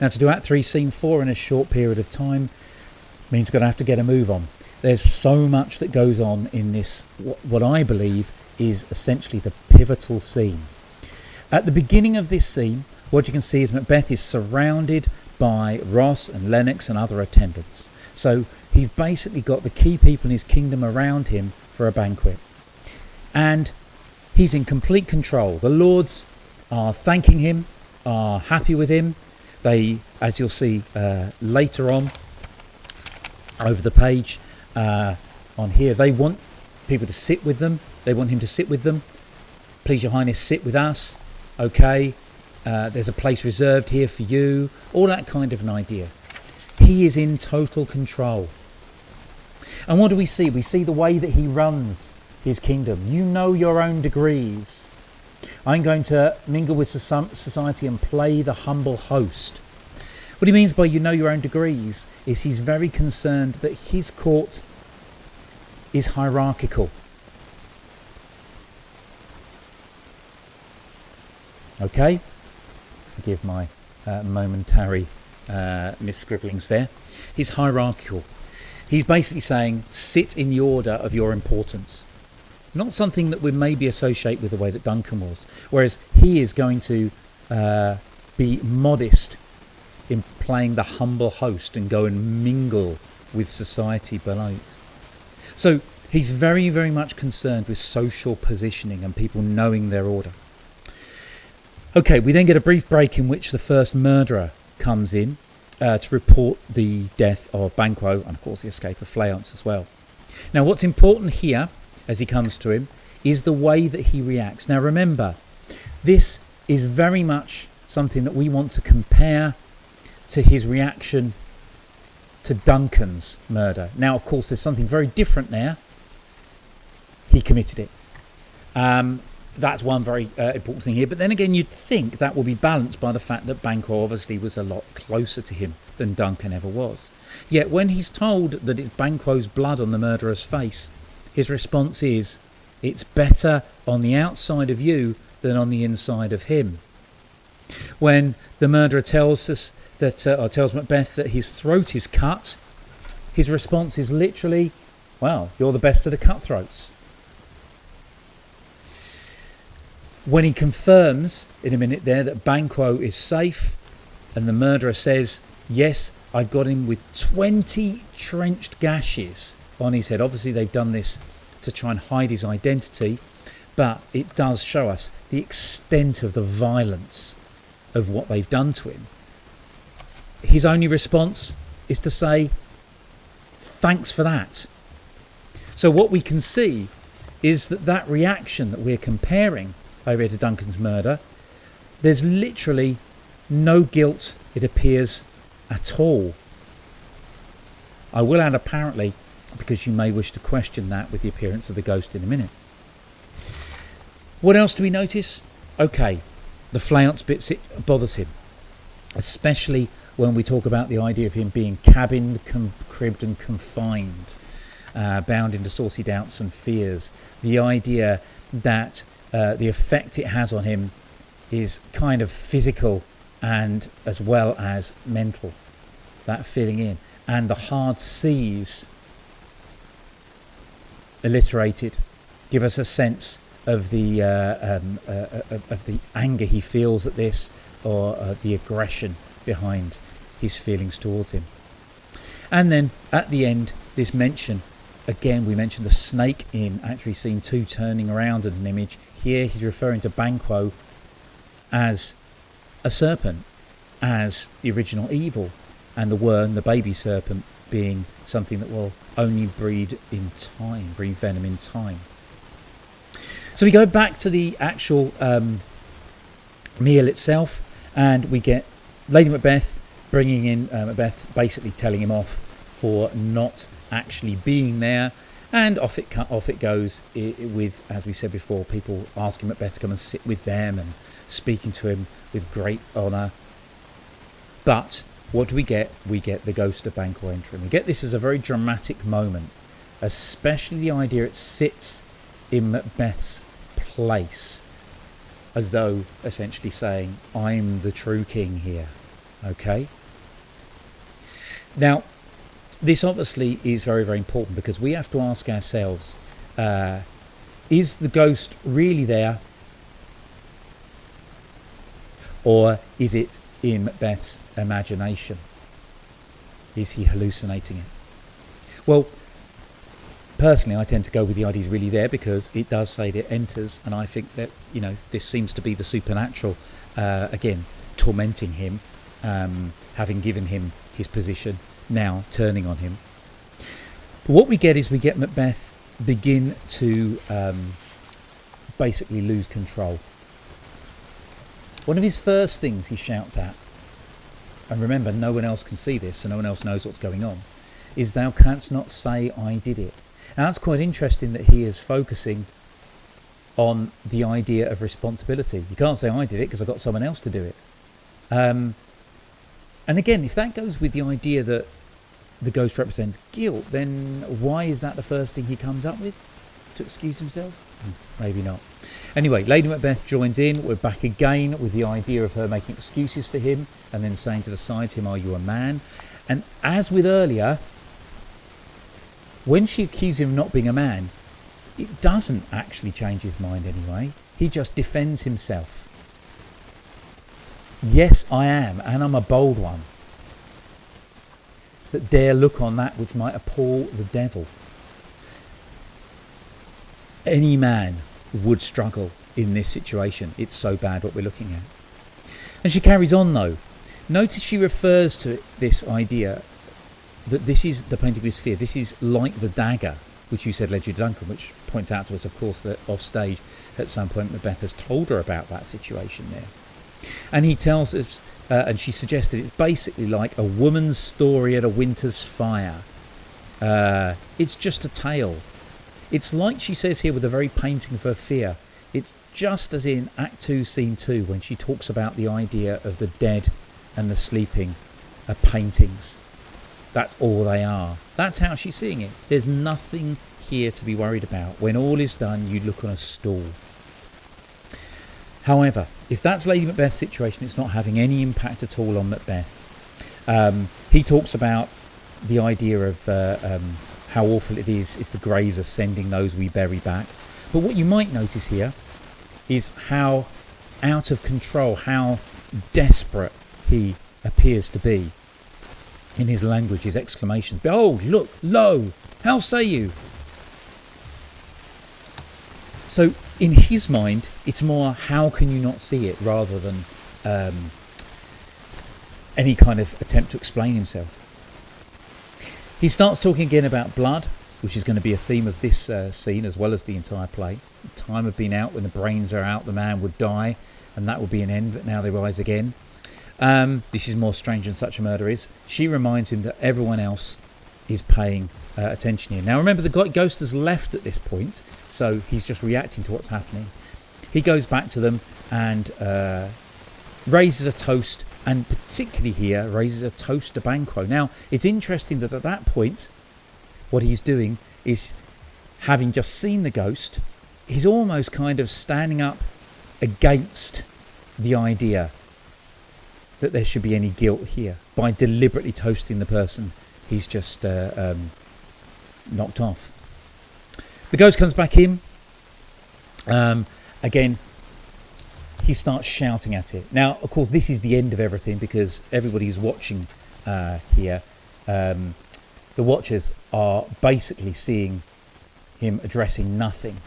Now, to do Act 3, Scene 4 in a short period of time means we're going to have to get a move on. There's so much that goes on in this, what I believe is essentially the pivotal scene. At the beginning of this scene, what you can see is Macbeth is surrounded by Ross and Lennox and other attendants. So he's basically got the key people in his kingdom around him for a banquet. And he's in complete control. The lords are thanking him, are happy with him. They, as you'll see later on over the page on here, they want people to sit with them. They want him to sit with them. Please, Your Highness, sit with us. Okay, there's a place reserved here for you. All that kind of an idea. He is in total control. And what do we see? We see the way that he runs his kingdom. You know your own degrees. I'm going to mingle with society and play the humble host. What he means by you know your own degrees is he's very concerned that his court is hierarchical. Okay? Forgive my momentary misscribblings there. He's hierarchical. He's basically saying, sit in the order of your importance. Not something that we maybe associate with the way that Duncan was. Whereas he is going to be modest in playing the humble host and go and mingle with society below. So he's very, very much concerned with social positioning and people knowing their order. Okay, we then get a brief break in which the first murderer comes in to report the death of Banquo and, of course, the escape of Fleance as well. Now, what's important here, as he comes to him, is the way that he reacts. Now, remember, this is very much something that we want to compare to his reaction to Duncan's murder. Now, of course, there's something very different there. He committed it. That's one very important thing here. But then again, you'd think that will be balanced by the fact that Banquo obviously was a lot closer to him than Duncan ever was. Yet when he's told that it's Banquo's blood on the murderer's face, his response is, it's better on the outside of you than on the inside of him. When the murderer tells us that, or tells Macbeth that his throat is cut, his response is literally, well, you're the best of the cutthroats. When he confirms in a minute there that Banquo is safe, and the murderer says, yes, I've got him with 20 trenched gashes on his head. Obviously they've done this to try and hide his identity, but it does show us the extent of the violence of what they've done to him. His only response is to say, thanks for that. So what we can see is that reaction that we're comparing over to Duncan's murder, there's literally no guilt, it appears, at all. I will add apparently, because you may wish to question that with the appearance of the ghost in a minute. What else do we notice? Okay, the Fleance bit bothers him, especially when we talk about the idea of him being cabined, cribbed and confined, bound into saucy doubts and fears. The idea that the effect it has on him is kind of physical and as well as mental, that filling in. And the hard C's alliterated give us a sense of the anger he feels at this, or the aggression behind his feelings towards him. And then at the end, this mention, again we mentioned the snake in Act 3 Scene 2 turning around at an image. Here he's referring to Banquo as a serpent, as the original evil, and the worm, the baby serpent, being something that will only breed venom in time. So we go back to the actual meal itself, and we get Lady Macbeth bringing in Macbeth, basically telling him off for not actually being there, and off it goes with, as we said before, people asking Macbeth to come and sit with them and speaking to him with great honour. But what do we get? We get the ghost of Banquo entering. We get this as a very dramatic moment, especially the idea it sits in Macbeth's place, as though essentially saying, I'm the true king here. Okay. Now, this obviously is very, very important because we have to ask ourselves, is the ghost really there? Or is it in Macbeth's imagination? Is he hallucinating it? Well, personally, I tend to go with the idea he's really there because it does say that it enters, and I think that, this seems to be the supernatural, again, tormenting him, having given him his position, now turning on him. But what we get is Macbeth begin to basically lose control. One of his first things he shouts at, and remember, no one else can see this, so no one else knows what's going on, is, "Thou canst not say I did it." Now that's quite interesting that he is focusing on the idea of responsibility. You can't say I did it because I've got someone else to do it. And again, if that goes with the idea that the ghost represents guilt, then why is that the first thing he comes up with? To excuse himself? Maybe not. Anyway, Lady Macbeth joins in. We're back again with the idea of her making excuses for him and then saying to the side to him, "Are you a man?" And as with earlier, when she accuses him of not being a man, it doesn't actually change his mind anyway. He just defends himself. "Yes, I am, and I'm a bold one, that dare look on that which might appall the devil." Any man would struggle in this situation. It's so bad what we're looking at. And she carries on though. Notice she refers to this idea that this is the painting of his fear. This is like the dagger, which you said led you to Duncan, which points out to us, of course, that off stage at some point Macbeth has told her about that situation there. And he tells us, and she suggested it's basically like a woman's story at a winter's fire. It's just a tale. It's like she says here with the very painting of her fear. It's just as in Act 2, Scene 2, when she talks about the idea of the dead and the sleeping are paintings. That's all they are. That's how she's seeing it. There's nothing here to be worried about. When all is done, you look on a stool. However, if that's Lady Macbeth's situation, it's not having any impact at all on Macbeth. He talks about the idea of how awful it is if the graves are sending those we bury back. But what you might notice here is how out of control, how desperate he appears to be in his language, his exclamations. "Behold, look, lo, how say you?" So in his mind, it's more, how can you not see it, rather than any kind of attempt to explain himself. He starts talking again about blood, which is going to be a theme of this scene as well as the entire play. The time had been out when the brains are out, the man would die, and that would be an end, but now they rise again. This is more strange than such a murder is. She reminds him that everyone else is paying attention here. Now remember, the ghost has left at this point, so he's just reacting to what's happening. He goes back to them and raises a toast, and particularly here raises a toast to Banquo. Now it's interesting that at that point what he's doing is, having just seen the ghost, he's almost kind of standing up against the idea that there should be any guilt here by deliberately toasting the person he's just knocked off. The ghost comes back in. Again, he starts shouting at it. Now, of course, this is the end of everything because everybody's watching here. The watchers are basically seeing him addressing nothing.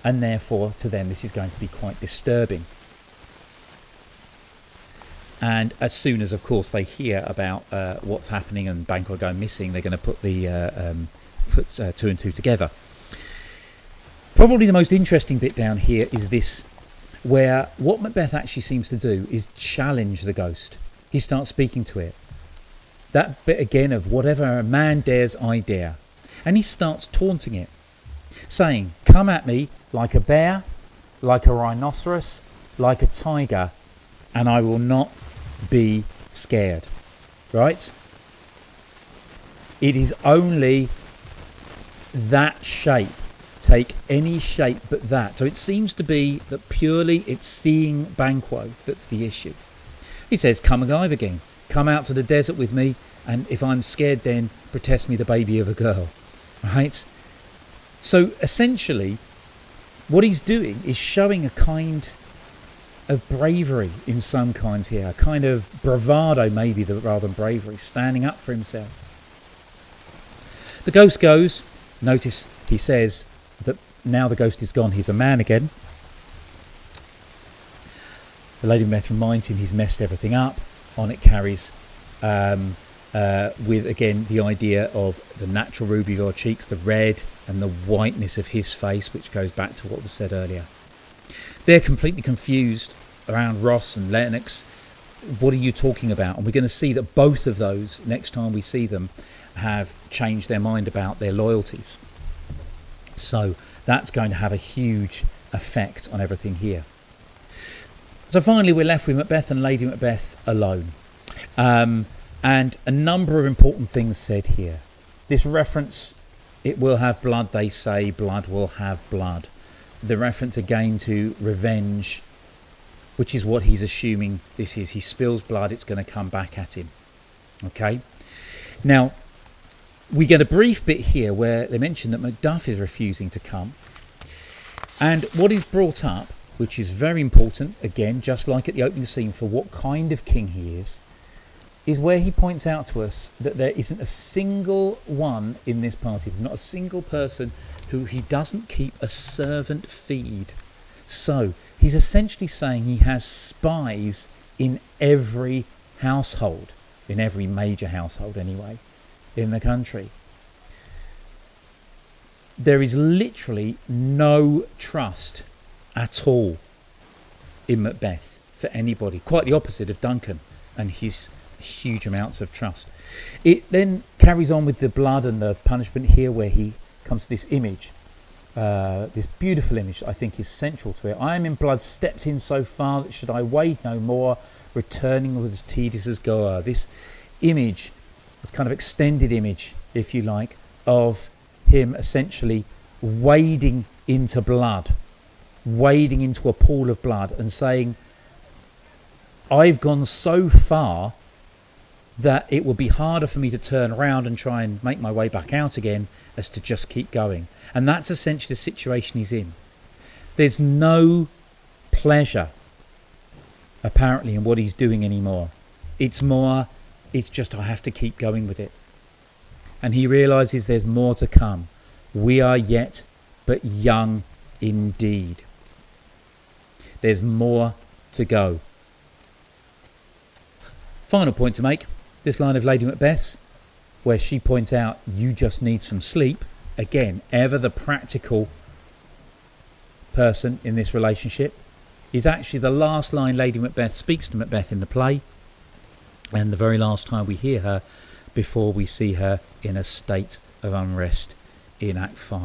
And therefore, to them, this is going to be quite disturbing. And as soon as, of course, they hear about what's happening and Banquo going missing, they're going to put two and two together. Probably the most interesting bit down here is this, where what Macbeth actually seems to do is challenge the ghost. He starts speaking to it. That bit again of whatever a man dares, I dare. And he starts taunting it, saying, "Come at me like a bear, like a rhinoceros, like a tiger, and I will not be scared." Right? It is only that shape. Take any shape but that. So it seems to be that purely it's seeing Banquo that's the issue. He says, come alive again. Come out to the desert with me, and if I'm scared then, protest me the baby of a girl. Right? So essentially, what he's doing is showing a kind of bravery in some kinds here, a kind of bravado maybe rather than bravery, standing up for himself. The ghost goes. Notice he says that now the ghost is gone, he's a man again. The Lady Macbeth reminds him he's messed everything up. On it carries with again the idea of the natural ruby of your cheeks, the red and the whiteness of his face, which goes back to what was said earlier. They're completely confused around Ross and Lennox. What are you talking about? And we're going to see that both of those, next time we see them, have changed their mind about their loyalties. So that's going to have a huge effect on everything here. So finally we're left with Macbeth and Lady Macbeth alone. And a number of important things said here. This reference, it will have blood, they say, blood will have blood. The reference again to revenge, which is what he's assuming this is. He spills blood, it's going to come back at him. Okay? Now, we get a brief bit here where they mention that Macduff is refusing to come. And what is brought up, which is very important, again, just like at the opening scene, for what kind of king he is where he points out to us that there isn't a single one in this party, there's not a single person who he doesn't keep a servant feed. So he's essentially saying he has spies in every household, in every major household anyway, in the country. There is literally no trust at all in Macbeth for anybody. Quite the opposite of Duncan and his huge amounts of trust. It then carries on with the blood and the punishment here, where he comes to this image, this beautiful image I think is central to it. I am in blood stepped in so far that should I wade no more, returning was as tedious as Goa. This image, this kind of extended image, if you like, of him essentially wading into blood, wading into a pool of blood and saying, I've gone so far that it will be harder for me to turn around and try and make my way back out again as to just keep going. And that's essentially the situation he's in. There's no pleasure, apparently, in what he's doing anymore. It's just I have to keep going with it. And he realises there's more to come. We are yet but young indeed. There's more to go. Final point to make. This line of Lady Macbeth's, where she points out, you just need some sleep. Again, ever the practical person in this relationship, is actually the last line Lady Macbeth speaks to Macbeth in the play, and the very last time we hear her before we see her in a state of unrest in Act 5.